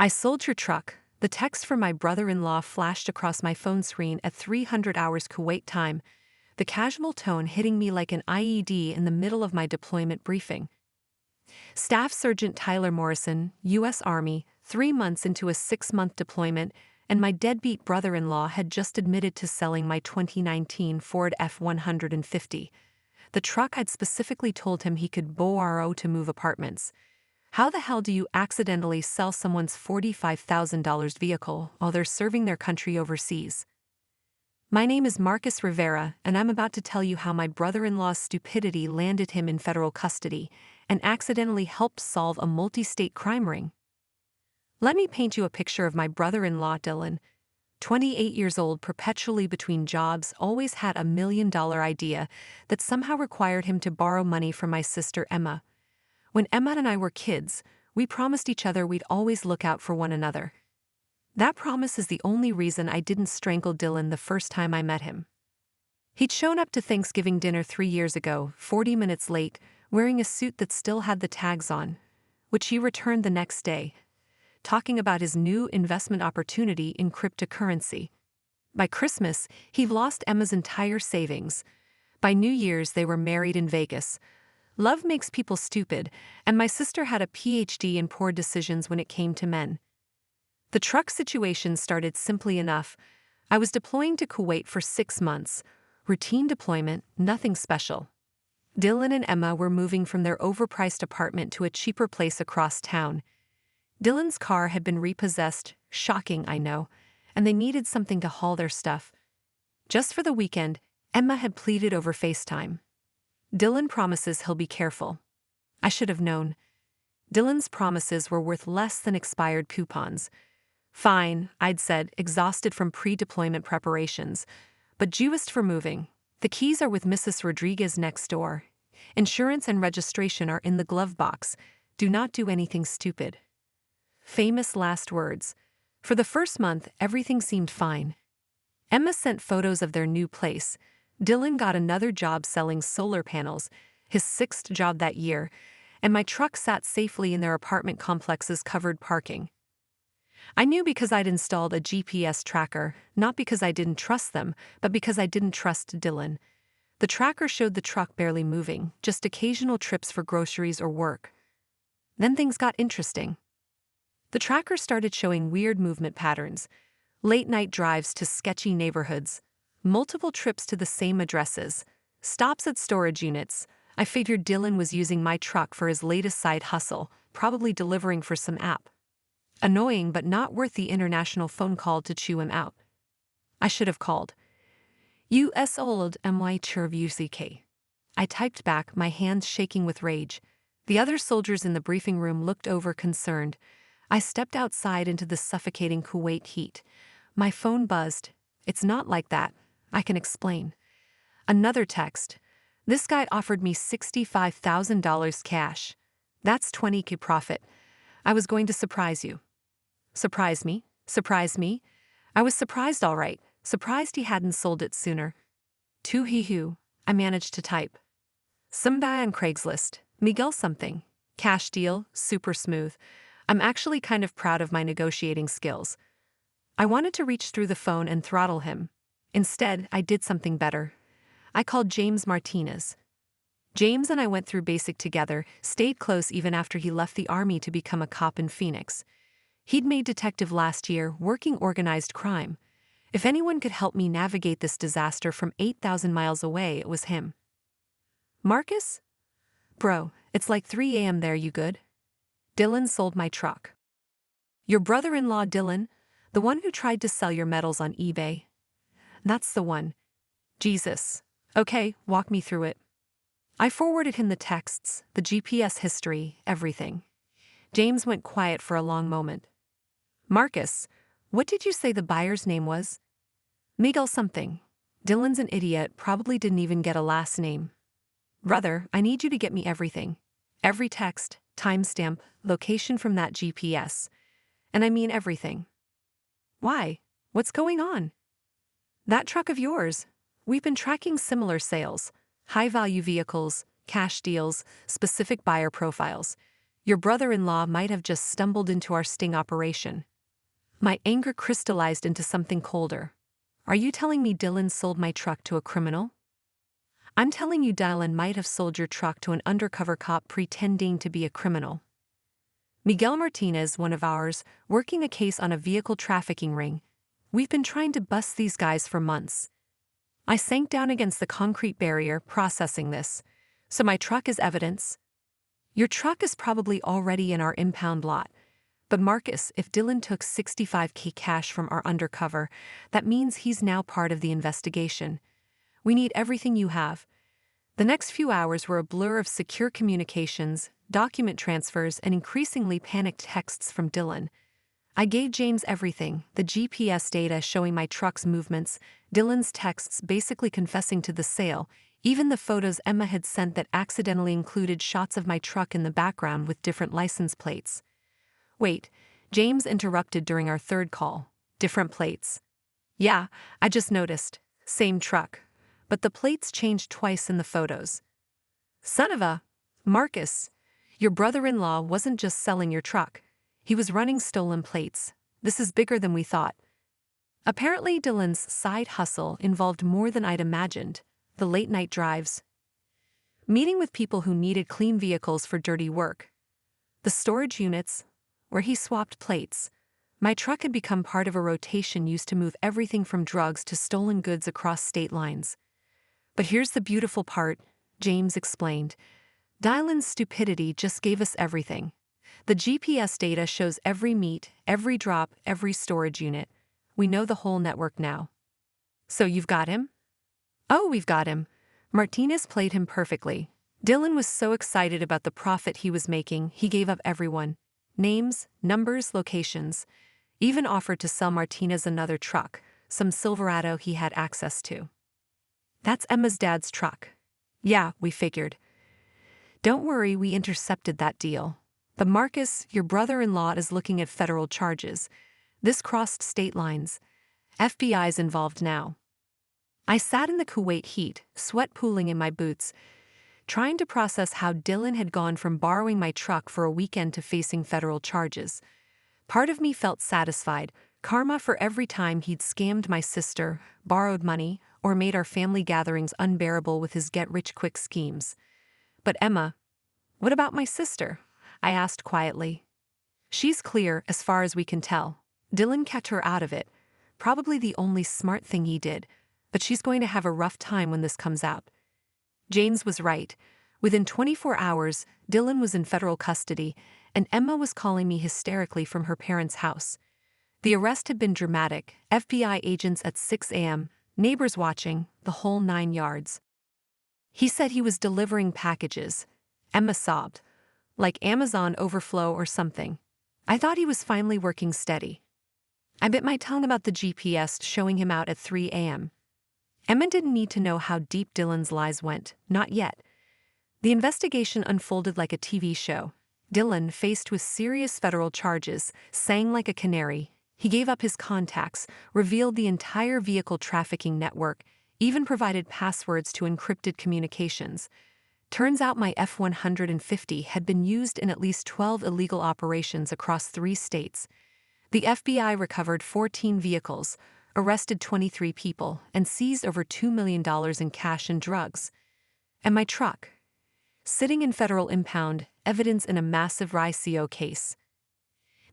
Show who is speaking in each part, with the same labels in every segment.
Speaker 1: I sold your truck. The text from my brother-in-law flashed across my phone screen at 300 hours Kuwait time, the casual tone hitting me like an IED in the middle of my deployment briefing. Staff Sergeant Tyler Morrison, U.S. Army, 3 months into a 6-month deployment, and my deadbeat brother-in-law had just admitted to selling my 2019 Ford F-150, the truck I'd specifically told him he could borrow to move apartments. How the hell do you accidentally sell someone's $45,000 vehicle while they're serving their country overseas? My name is Marcus Rivera, and I'm about to tell you how my brother-in-law's stupidity landed him in federal custody and accidentally helped solve a multi-state crime ring. Let me paint you a picture of my brother-in-law, Dylan. 28 years old, perpetually between jobs, always had $1 million idea that somehow required him to borrow money from my sister Emma. When Emma and I were kids, we promised each other we'd always look out for one another. That promise is the only reason I didn't strangle Dylan the first time I met him. He'd shown up to Thanksgiving dinner 3 years ago, 40 minutes late, wearing a suit that still had the tags on, which he returned the next day, talking about his new investment opportunity in cryptocurrency. By Christmas, he'd lost Emma's entire savings. By New Year's, they were married in Vegas. Love makes people stupid, and my sister had a PhD in poor decisions when it came to men. The truck situation started simply enough. I was deploying to Kuwait for 6 months. Routine deployment, nothing special. Dylan and Emma were moving from their overpriced apartment to a cheaper place across town. Dylan's car had been repossessed, shocking, I know, and they needed something to haul their stuff. Just for the weekend, Emma had pleaded over FaceTime. Dylan promises he'll be careful. I should have known. Dylan's promises were worth less than expired coupons. Fine, I'd said, exhausted from pre-deployment preparations. But Jewist for moving. The keys are with Mrs. Rodriguez next door. Insurance and registration are in the glove box. Do not do anything stupid. Famous last words. For the first month, everything seemed fine. Emma sent photos of their new place. Dylan got another job selling solar panels, his 6th job that year, and my truck sat safely in their apartment complex's covered parking. I knew because I'd installed a GPS tracker, not because I didn't trust them, but because I didn't trust Dylan. The tracker showed the truck barely moving, just occasional trips for groceries or work. Then things got interesting. The tracker started showing weird movement patterns, late-night drives to sketchy neighborhoods, multiple trips to the same addresses, stops at storage units. I figured Dylan was using my truck for his latest side hustle, probably delivering for some app. Annoying but not worth the international phone call to chew him out. I should have called. U.S. old my UCK. I typed back, my hands shaking with rage. The other soldiers in the briefing room looked over concerned. I stepped outside into the suffocating Kuwait heat. My phone buzzed. It's not like that. I can explain. Another text. This guy offered me $65,000 cash. That's 20K profit. I was going to surprise you. Surprise me? Surprise me? I was surprised all right. Surprised he hadn't sold it sooner. Too-hee-hoo, I managed to type. Some guy on Craigslist. Miguel something. Cash deal, super smooth. I'm actually kind of proud of my negotiating skills. I wanted to reach through the phone and throttle him. Instead, I did something better. I called James Martinez. James and I went through basic together, stayed close even after he left the army to become a cop in Phoenix. He'd made detective last year, working organized crime. If anyone could help me navigate this disaster from 8,000 miles away, it was him. Marcus? Bro, it's like 3 a.m. there, you good? Dylan sold my truck. Your brother-in-law Dylan, the one who tried to sell your metals on eBay? That's the one. Jesus. Okay, walk me through it. I forwarded him the texts, the GPS history, everything. James went quiet for a long moment. Marcus, what did you say the buyer's name was? Miguel something. Dylan's an idiot, probably didn't even get a last name. Brother, I need you to get me everything. Every text, timestamp, location from that GPS. And I mean everything. Why? What's going on? That truck of yours. We've been tracking similar sales. High-value vehicles, cash deals, specific buyer profiles. Your brother-in-law might have just stumbled into our sting operation. My anger crystallized into something colder. Are you telling me Dylan sold my truck to a criminal? I'm telling you Dylan might have sold your truck to an undercover cop pretending to be a criminal. Miguel Martinez, one of ours, working a case on a vehicle trafficking ring. We've been trying to bust these guys for months. I sank down against the concrete barrier, processing this. So my truck is evidence. Your truck is probably already in our impound lot. But Marcus, if Dylan took $65K cash from our undercover, that means he's now part of the investigation. We need everything you have. The next few hours were a blur of secure communications, document transfers, and increasingly panicked texts from Dylan. I gave James everything, the GPS data showing my truck's movements, Dylan's texts basically confessing to the sale, even the photos Emma had sent that accidentally included shots of my truck in the background with different license plates. Wait, James interrupted during our third call. Different plates. Yeah, I just noticed. Same truck. But the plates changed twice in the photos. Son of a... Marcus, your brother-in-law wasn't just selling your truck. He was running stolen plates. This is bigger than we thought. Apparently, Dylan's side hustle involved more than I'd imagined. The late-night drives. Meeting with people who needed clean vehicles for dirty work. The storage units, where he swapped plates. My truck had become part of a rotation used to move everything from drugs to stolen goods across state lines. But here's the beautiful part, James explained. Dylan's stupidity just gave us everything. The GPS data shows every meet, every drop, every storage unit. We know the whole network now. So you've got him? Oh, we've got him. Martinez played him perfectly. Dylan was so excited about the profit he was making, he gave up everyone. Names, numbers, locations. Even offered to sell Martinez another truck, some Silverado he had access to. That's Emma's dad's truck. Yeah, we figured. Don't worry, we intercepted that deal. But Marcus, your brother-in-law, is looking at federal charges. This crossed state lines. FBI's involved now. I sat in the Kuwait heat, sweat pooling in my boots, trying to process how Dylan had gone from borrowing my truck for a weekend to facing federal charges. Part of me felt satisfied, karma for every time he'd scammed my sister, borrowed money, or made our family gatherings unbearable with his get-rich-quick schemes. But Emma, what about my sister? I asked quietly. She's clear as far as we can tell. Dylan kept her out of it, probably the only smart thing he did, but she's going to have a rough time when this comes out. James was right. Within 24 hours, Dylan was in federal custody, and Emma was calling me hysterically from her parents' house. The arrest had been dramatic, FBI agents at 6 a.m., neighbors watching, the whole 9 yards. He said he was delivering packages. Emma sobbed. Like Amazon overflow or something. I thought he was finally working steady. I bit my tongue about the GPS showing him out at 3 a.m. Emma didn't need to know how deep Dylan's lies went, not yet. The investigation unfolded like a TV show. Dylan, faced with serious federal charges, sang like a canary. He gave up his contacts, revealed the entire vehicle trafficking network, even provided passwords to encrypted communications. Turns out my F-150 had been used in at least 12 illegal operations across 3 states. The FBI recovered 14 vehicles, arrested 23 people, and seized over $2 million in cash and drugs. And my truck, sitting in federal impound, evidence in a massive RICO case.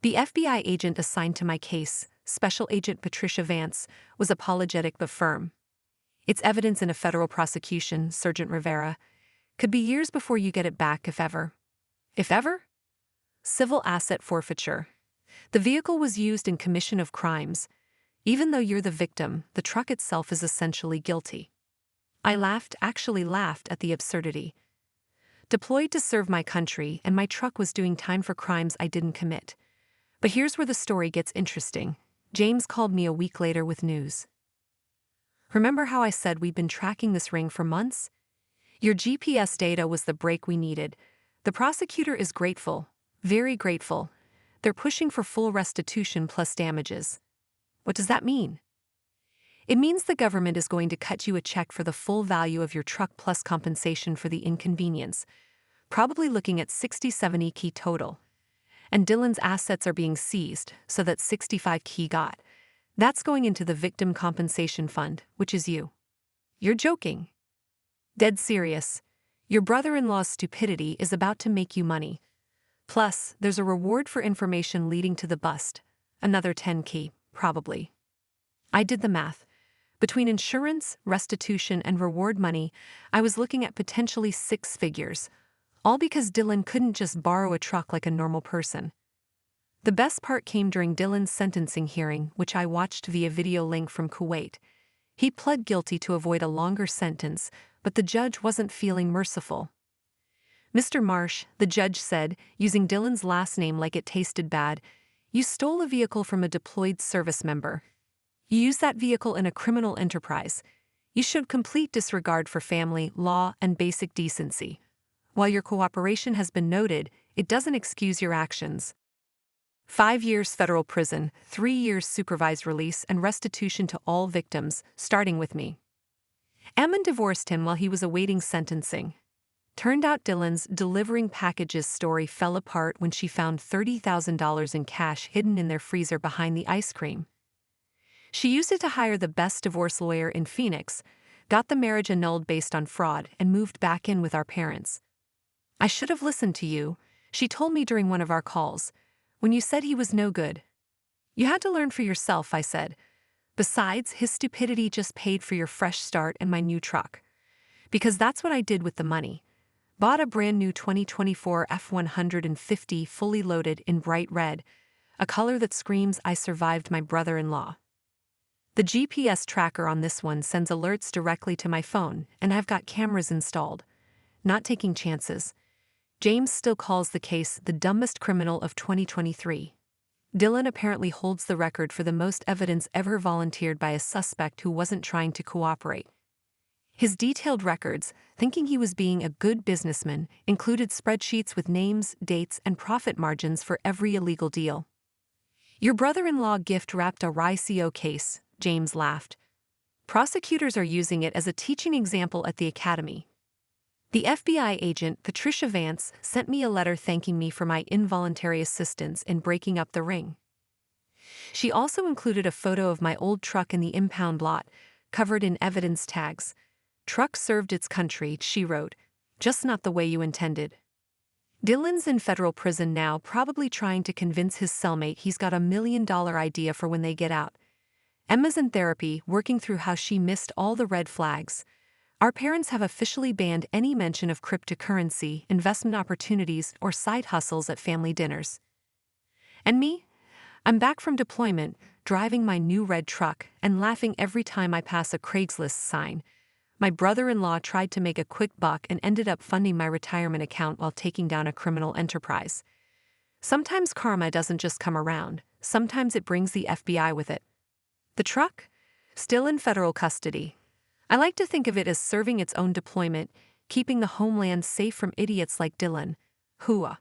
Speaker 1: The FBI agent assigned to my case, Special Agent Patricia Vance, was apologetic but firm. It's evidence in a federal prosecution, Sergeant Rivera. Could be years before you get it back, if ever. If ever? Civil asset forfeiture. The vehicle was used in commission of crimes. Even though you're the victim, the truck itself is essentially guilty. I actually laughed at the absurdity. Deployed to serve my country, and my truck was doing time for crimes I didn't commit. But here's where the story gets interesting. James called me a week later with news. Remember how I said we'd been tracking this ring for months? Your GPS data was the break we needed. The prosecutor is grateful, very grateful. They're pushing for full restitution plus damages. What does that mean? It means the government is going to cut you a check for the full value of your truck plus compensation for the inconvenience. probably looking at 60-70 key total. And Dylan's assets are being seized, so that 65 key got. That's going into the victim compensation fund, which is you. You're joking. Dead serious. Your brother-in-law's stupidity is about to make you money. Plus, there's a reward for information leading to the bust. Another 10 key, probably. I did the math. Between insurance, restitution, and reward money, I was looking at potentially 6 figures. All because Dylan couldn't just borrow a truck like a normal person. The best part came during Dylan's sentencing hearing, which I watched via video link from Kuwait. He pled guilty to avoid a longer sentence, but the judge wasn't feeling merciful. "Mr. Marsh," the judge said, using Dylan's last name like it tasted bad, "you stole a vehicle from a deployed service member. You used that vehicle in a criminal enterprise. You showed complete disregard for family, law, and basic decency. While your cooperation has been noted, it doesn't excuse your actions. 5 years federal prison, 3 years supervised release, and restitution to all victims, starting with me." Emmon divorced him while he was awaiting sentencing. Turned out Dylan's delivering packages story fell apart when she found $30,000 in cash hidden in their freezer behind the ice cream. She used it to hire the best divorce lawyer in Phoenix, got the marriage annulled based on fraud, and moved back in with our parents. "I should have listened to you," she told me during one of our calls, "when you said he was no good. You had to learn for yourself," I said. "Besides, his stupidity just paid for your fresh start and my new truck. Because that's what I did with the money. Bought a brand new 2024 F-150 fully loaded in bright red, a color that screams I survived my brother-in-law. The GPS tracker on this one sends alerts directly to my phone, and I've got cameras installed. Not taking chances. James still calls the case the dumbest criminal of 2023. Dylan apparently holds the record for the most evidence ever volunteered by a suspect who wasn't trying to cooperate. His detailed records, thinking he was being a good businessman, included spreadsheets with names, dates, and profit margins for every illegal deal. Your brother-in-law gift-wrapped a RICO case, James laughed. Prosecutors are using it as a teaching example at the academy. The FBI agent, Patricia Vance, sent me a letter thanking me for my involuntary assistance in breaking up the ring. She also included a photo of my old truck in the impound lot, covered in evidence tags. Truck served its country, she wrote, just not the way you intended. Dylan's in federal prison now, probably trying to convince his cellmate he's got $1 million idea for when they get out. Emma's in therapy, working through how she missed all the red flags. Our parents have officially banned any mention of cryptocurrency, investment opportunities, or side hustles at family dinners. And me? I'm back from deployment, driving my new red truck, and laughing every time I pass a Craigslist sign. My brother-in-law tried to make a quick buck and ended up funding my retirement account while taking down a criminal enterprise. Sometimes karma doesn't just come around, sometimes it brings the FBI with it. The truck? Still in federal custody. I like to think of it as serving its own deployment, keeping the homeland safe from idiots like Dylan. Hooah.